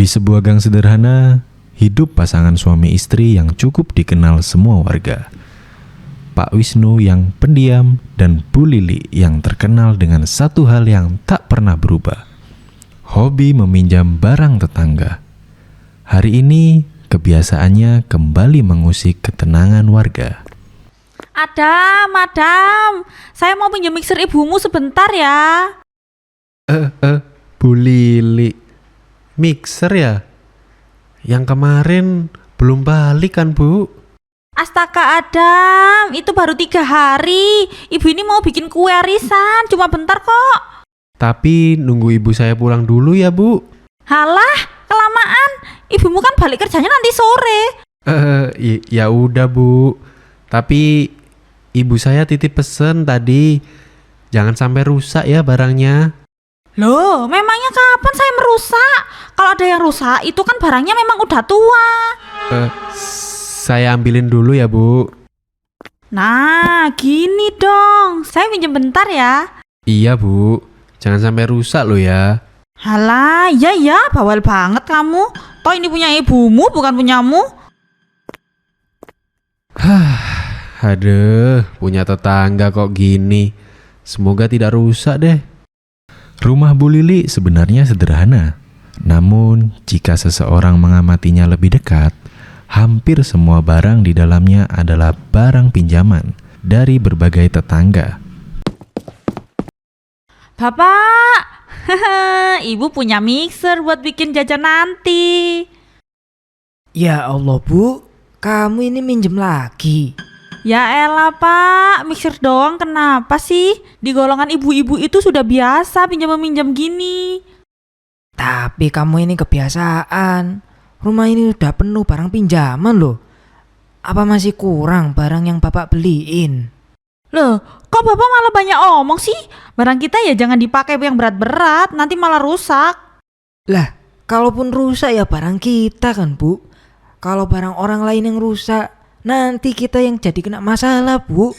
Di sebuah gang sederhana, hidup pasangan suami istri yang cukup dikenal semua warga. Pak Wisnu yang pendiam dan Bu Lili yang terkenal dengan satu hal yang tak pernah berubah. Hobi meminjam barang tetangga. Hari ini, kebiasaannya kembali mengusik ketenangan warga. Madam, saya mau pinjam mixer ibumu sebentar ya. Bu Lili, mixer ya? Yang kemarin belum balik kan, Bu? Astaga Adam, itu baru 3 hari. Ibu ini mau bikin kue arisan, cuma bentar kok. Tapi nunggu ibu saya pulang dulu ya, Bu. Halah, kelamaan. Ibumu kan balik kerjanya nanti sore. Ya udah, Bu. Tapi ibu saya titip pesen tadi. Jangan sampai rusak ya barangnya. Loh, memangnya kapan saya merusak? Kalau ada yang rusak, itu kan barangnya memang udah tua. Saya ambilin dulu ya, Bu. Nah, gini dong. Saya pinjam bentar ya. Iya, Bu. Jangan sampai rusak loh ya. Halah, ya, bawel banget kamu. Toh ini punya ibumu, bukan punyamu. Aduh, punya tetangga kok gini. Semoga tidak rusak deh. Rumah Bu Lili sebenarnya sederhana. Namun, jika seseorang mengamatinya lebih dekat, hampir semua barang di dalamnya adalah barang pinjaman dari berbagai tetangga. Bapak, ibu punya mixer buat bikin jajan nanti. Ya Allah, Bu, kamu ini minjem lagi. Ya elah Pak, mixer doang kenapa sih? Di golongan ibu-ibu itu sudah biasa pinjam-meminjam gini. Tapi kamu ini kebiasaan. Rumah ini udah penuh barang pinjaman loh. Apa masih kurang barang yang Bapak beliin? Loh, kok Bapak malah banyak omong sih? Barang kita ya jangan dipakai yang berat-berat, nanti malah rusak. Lah, kalaupun rusak ya barang kita kan, Bu. Kalau barang orang lain yang rusak, nanti kita yang jadi kena masalah, Bu.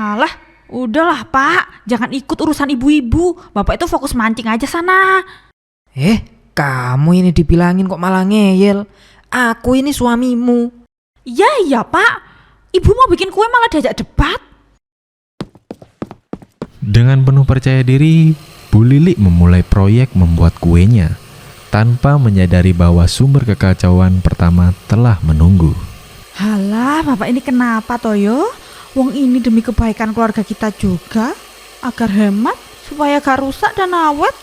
Alah, udahlah Pak, jangan ikut urusan ibu-ibu. Bapak itu fokus mancing aja sana. Kamu ini dibilangin kok malah ngeyel. Aku ini suamimu. Iya Pak, ibu mau bikin kue malah diajak debat. Dengan penuh percaya diri, Bu Lili memulai proyek membuat kuenya tanpa menyadari bahwa sumber kekacauan pertama telah menunggu. Halah, Bapak ini kenapa Toyo? Wong ini demi kebaikan keluarga kita juga, agar hemat supaya gak rusak dan awet.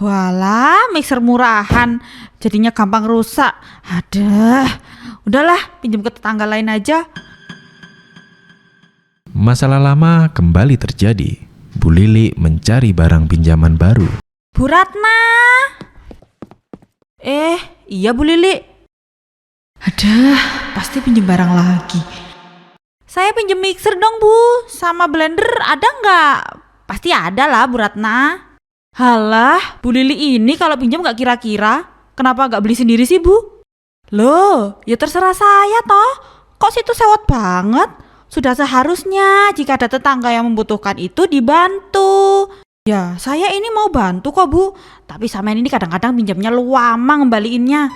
Walah, mixer murahan, jadinya gampang rusak. Aduh, udahlah, pinjam ke tetangga lain aja. Masalah lama kembali terjadi. Bu Lili mencari barang pinjaman baru. Bu Ratna. Iya Bu Lili. Aduh, pasti pinjam barang lagi. Saya pinjam mixer dong Bu, sama blender ada nggak? Pasti ada lah Bu Ratna. Halah, Bu Lili ini kalau pinjam nggak kira-kira. Kenapa nggak beli sendiri sih Bu? Loh, ya terserah saya toh. Kok situ sewot banget? Sudah seharusnya jika ada tetangga yang membutuhkan itu dibantu. Ya, saya ini mau bantu kok Bu. Tapi sampean ini kadang-kadang pinjamnya lama ngembaliinnya.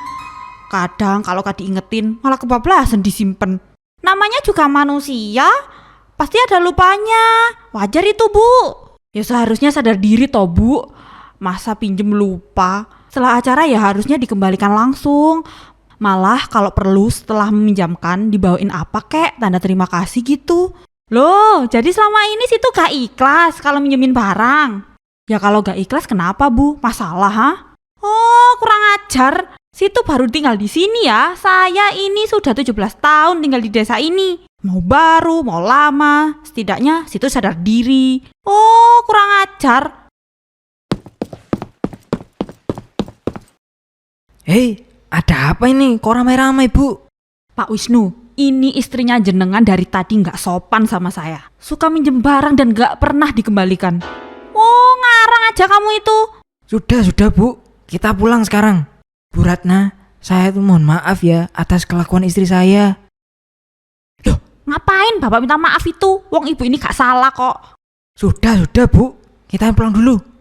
Kadang kalau gak diingetin malah kebablasan disimpen. Namanya juga manusia, pasti ada lupanya. Wajar itu Bu. Ya seharusnya sadar diri toh Bu. Masa pinjem lupa? Setelah acara ya harusnya dikembalikan langsung. Malah kalau perlu setelah meminjamkan dibawain apa kek, tanda terima kasih gitu. Loh, jadi selama ini situ gak ikhlas kalau minjemin barang? Ya kalau gak ikhlas kenapa Bu? Masalah ha? Oh, kurang ajar. Situ baru tinggal di sini ya. Saya ini sudah 17 tahun tinggal di desa ini. Mau baru, mau lama, setidaknya situ sadar diri. Oh, kurang ajar. Ada apa ini? Kok ramai-ramai, Bu? Pak Wisnu, ini istrinya jenengan dari tadi gak sopan sama saya. Suka minjem barang dan gak pernah dikembalikan. Oh, ngarang aja kamu itu. Sudah, Bu. Kita pulang sekarang. Bu Ratna, saya tuh mohon maaf ya atas kelakuan istri saya. Loh, ngapain Bapak minta maaf itu? Wong ibu ini gak salah kok. Sudah, Bu. Kita pulang dulu.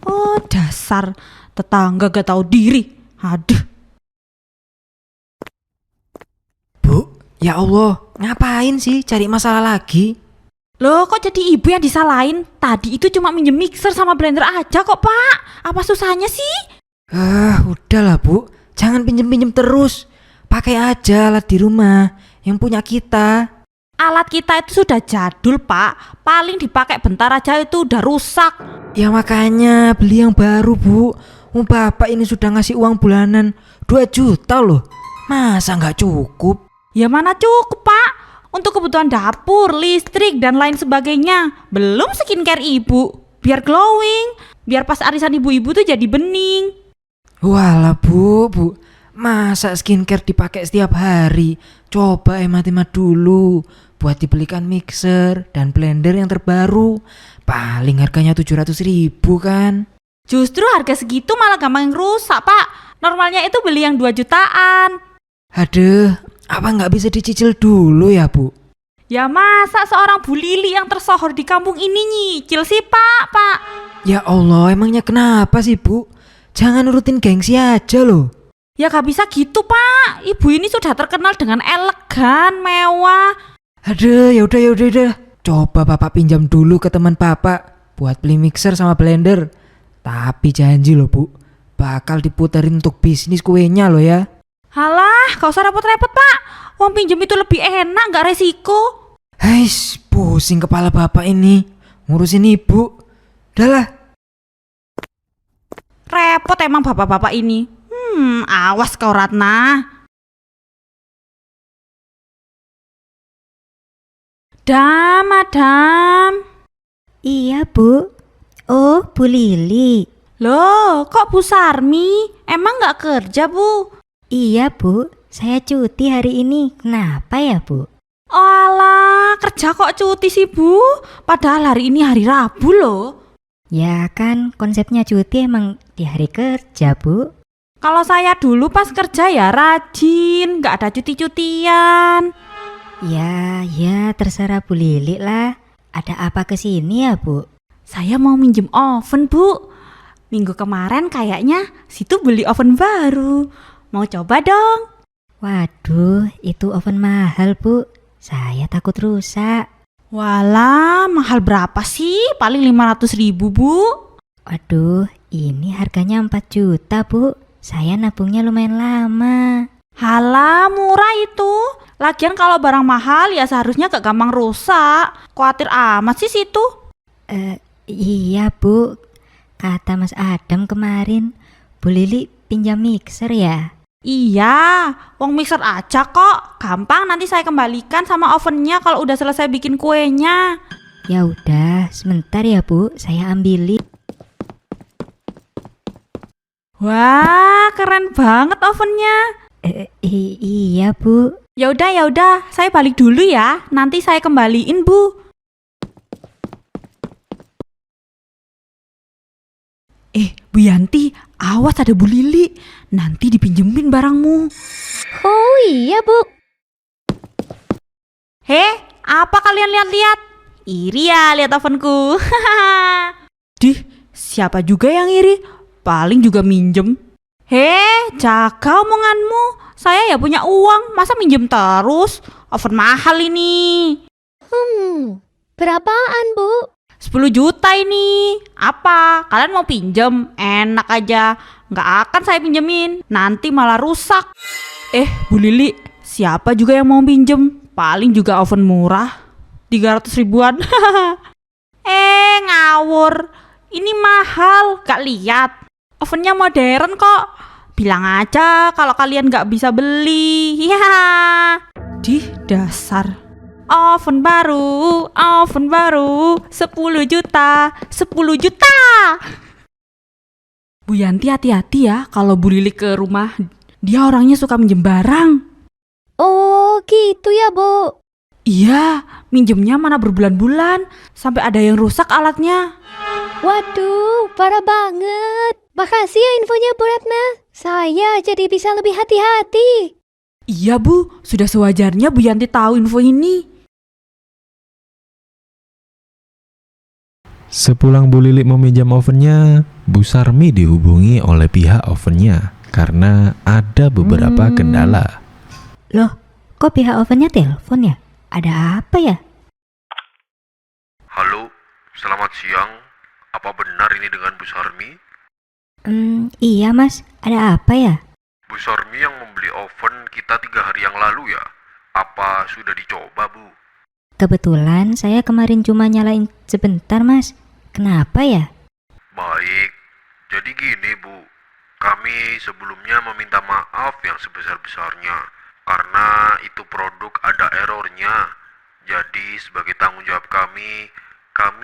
Oh, dasar tetangga gak tahu diri. Aduh. Bu, ya Allah, ngapain sih cari masalah lagi? Loh, kok jadi ibu yang disalahin? Tadi itu cuma minjem mixer sama blender aja kok, Pak. Apa susahnya sih? Udahlah Bu, jangan pinjem-pinjem terus. Pakai aja alat di rumah yang punya kita. Alat kita itu sudah jadul, Pak. Paling dipakai bentar aja itu udah rusak. Ya makanya beli yang baru Bu. Bapak ini sudah ngasih uang bulanan 2 juta loh. Masa nggak cukup? Ya mana cukup, Pak. Untuk kebutuhan dapur, listrik, dan lain sebagainya. Belum skincare ibu. Biar glowing. Biar pas arisan ibu-ibu tuh jadi bening. Walah Bu. Masa skincare dipakai setiap hari? Coba hemat-hemat dulu. Buat dibelikan mixer dan blender yang terbaru. Paling harganya 700.000 kan? Justru harga segitu malah gampang rusak, Pak. Normalnya itu beli yang 2 jutaan. Aduh, apa nggak bisa dicicil dulu ya Bu? Ya masa seorang Bu Lili yang tersohor di kampung ini nyicil sih, Pak? Ya Allah, emangnya kenapa sih Bu? Jangan nurutin gengsi aja loh. Ya gak bisa gitu, Pak. Ibu ini sudah terkenal dengan elegan, mewah. Aduh, yaudah. Coba Bapak pinjam dulu ke teman Bapak buat beli mixer sama blender. Tapi janji loh Bu, bakal diputerin untuk bisnis kuenya loh ya. Halah, gak usah repot-repot, Pak. Uang pinjem itu lebih enak, gak resiko. Hais, pusing kepala Bapak ini ngurusin ibu. Udahlah. Repot emang bapak-bapak ini. Awas kau Ratna. Madam. Iya, Bu. Oh, Bu Lili. Loh, kok Bu Sarmi? Emang gak kerja, Bu? Iya, Bu. Saya cuti hari ini. Kenapa ya, Bu? Alah, kerja kok cuti sih, Bu? Padahal hari ini hari Rabu loh. Ya kan, konsepnya cuti emang di hari kerja, Bu. Kalau saya dulu pas kerja ya rajin, gak ada cuti-cutian. Ya, terserah Bu Lili lah. Ada apa ke sini ya, Bu? Saya mau minjem oven, Bu. Minggu kemarin kayaknya situ beli oven baru. Mau coba dong. Waduh, itu oven mahal, Bu. Saya takut rusak. Walah, mahal berapa sih? Paling 500.000, Bu. Waduh, ini harganya 4 juta, Bu. Saya nabungnya lumayan lama. Halah, murah itu. Lagian kalau barang mahal ya seharusnya gak gampang rusak. Khawatir amat sih situ. Iya, Bu. Kata Mas Adam kemarin, Bu Lili pinjam mixer ya? Iya, uang mixer aja kok. Gampang, nanti saya kembalikan sama ovennya kalau udah selesai bikin kuenya. Ya udah, sebentar ya Bu, saya ambilin. Wah, keren banget ovennya. Iya Bu. Ya udah, saya balik dulu ya. Nanti saya kembaliin, Bu. Bu Yanti, awas ada Bu Lili. Nanti dipinjemin barangmu. Oh iya, Bu. Apa kalian lihat-lihat? Iri ya lihat ovenku. Dih, siapa juga yang iri? Paling juga minjem. Jaga omonganmu. Saya ya punya uang, masa minjem terus? Oven mahal ini. Berapaan, Bu? 10 juta ini. Apa? Kalian mau pinjem? Enak aja. Nggak akan saya pinjemin. Nanti malah rusak. Bu Lili, siapa juga yang mau pinjem? Paling juga oven murah. 300 ribuan. Ngawur. Ini mahal. Gak lihat. Ovennya modern kok. Bilang aja kalau kalian nggak bisa beli. Dih, dasar. Oven baru 10 juta. Bu Yanti hati-hati ya kalau Bu Lili ke rumah. Dia orangnya suka minjem barang. Oh gitu ya, Bu. Iya, minjemnya mana berbulan-bulan sampai ada yang rusak alatnya. Waduh, parah banget. Makasih ya infonya, Bu Ratna. Saya jadi bisa lebih hati-hati. Iya Bu, sudah sewajarnya Bu Yanti tahu info ini. Sepulang Bu Lili meminjam ovennya, Bu Sarmi dihubungi oleh pihak ovennya karena ada beberapa kendala. Loh, kok pihak ovennya telepon ya? Ada apa ya? Halo, selamat siang. Apa benar ini dengan Bu Sarmi? Iya mas, ada apa ya? Bu Sarmi yang membeli oven kita 3 hari yang lalu ya? Apa sudah dicoba, Bu? Kebetulan saya kemarin cuma nyalain sebentar mas. Kenapa ya? Baik, jadi gini Bu, kami sebelumnya meminta maaf yang sebesar-besarnya karena itu produk ada errornya. Jadi sebagai tanggung jawab kami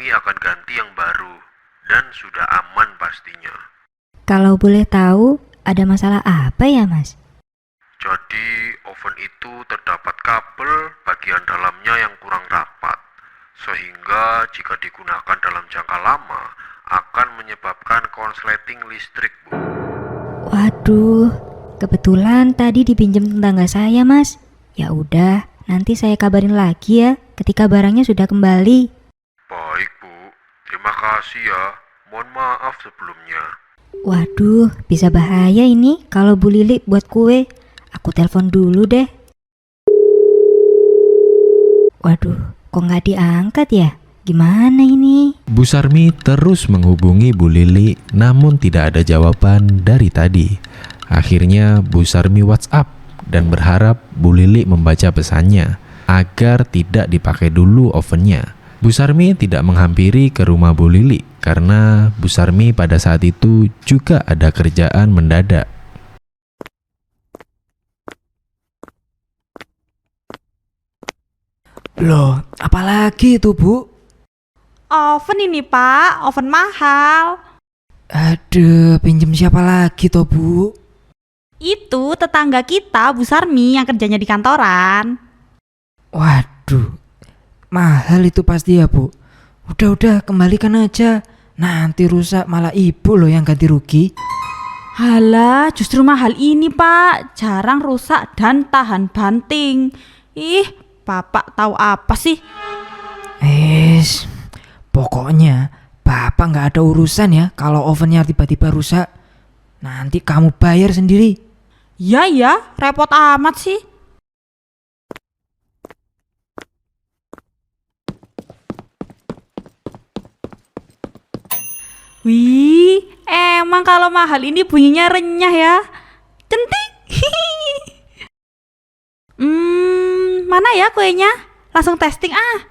akan ganti yang baru dan sudah aman pastinya. Kalau boleh tahu, ada masalah apa ya mas? Jadi oven itu terdapat kabel bagian dalamnya yang kurang rapat, sehingga jika digunakan dalam jangka lama akan menyebabkan konsleting listrik, Bu. Waduh, kebetulan tadi dipinjam tetangga saya mas. Ya udah, nanti saya kabarin lagi ya ketika barangnya sudah kembali. Baik, Bu. Terima kasih ya. Mohon maaf sebelumnya. Waduh, bisa bahaya ini kalau Bu Lili buat kue. Aku telepon dulu deh. Waduh, kok nggak diangkat ya? Gimana ini? Bu Sarmi terus menghubungi Bu Lili namun tidak ada jawaban dari tadi. Akhirnya Bu Sarmi WhatsApp dan berharap Bu Lili membaca pesannya agar tidak dipakai dulu ovennya. Bu Sarmi tidak menghampiri ke rumah Bu Lili karena Bu Sarmi pada saat itu juga ada kerjaan mendadak. Loh, apalagi itu Bu? Oven ini pak, oven mahal. Aduh, pinjem siapa lagi toh Bu? Itu tetangga kita Bu Sarmi yang kerjanya di kantoran. Waduh, mahal itu pasti ya Bu. Udah, kembalikan aja. Nanti rusak malah ibu loh yang ganti rugi. Halah, justru mahal ini pak, jarang rusak dan tahan banting. Ih, bapak tahu apa sih? Pokoknya Bapak nggak ada urusan ya kalau ovennya tiba-tiba rusak. Nanti kamu bayar sendiri. Ya, repot amat sih. Wih, emang kalau mahal ini bunyinya renyah ya. Centing. Mana ya kuenya? Langsung testing ah.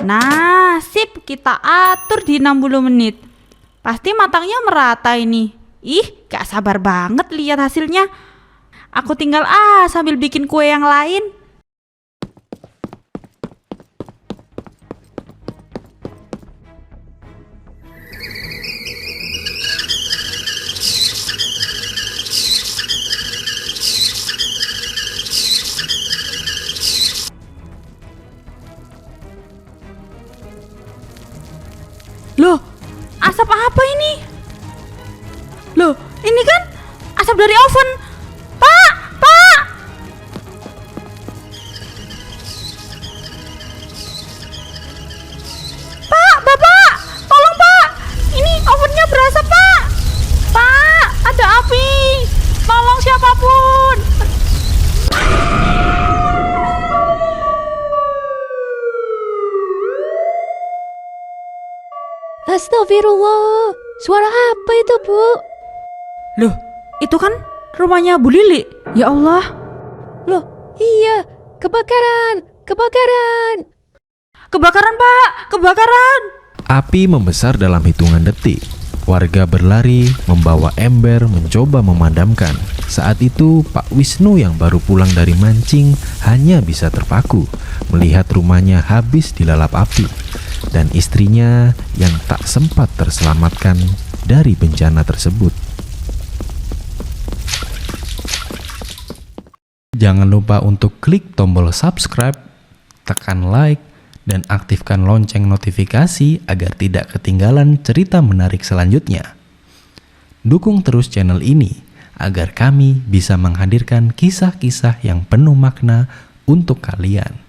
Nah, sip, kita atur di 60 menit. Pasti matangnya merata ini. Ih, gak sabar banget lihat hasilnya. Aku tinggal sambil bikin kue yang lain. Loh, asap apa ini? Loh, ini kan asap dari oven. Pak! Pak, Bapak! Tolong, Pak! Ini ovennya berasap, Pak! Pak, ada api! Tolong siapapun! Astagfirullah, suara apa itu Bu? Loh, itu kan rumahnya Bu Lili. Ya Allah. Loh, iya, kebakaran. Kebakaran, Pak! Kebakaran! Api membesar dalam hitungan detik. Warga berlari membawa ember mencoba memadamkan. Saat itu Pak Wisnu yang baru pulang dari mancing hanya bisa terpaku melihat rumahnya habis dilalap api dan istrinya yang tak sempat terselamatkan dari bencana tersebut. Jangan lupa untuk klik tombol subscribe, tekan like, dan aktifkan lonceng notifikasi agar tidak ketinggalan cerita menarik selanjutnya. Dukung terus channel ini agar kami bisa menghadirkan kisah-kisah yang penuh makna untuk kalian.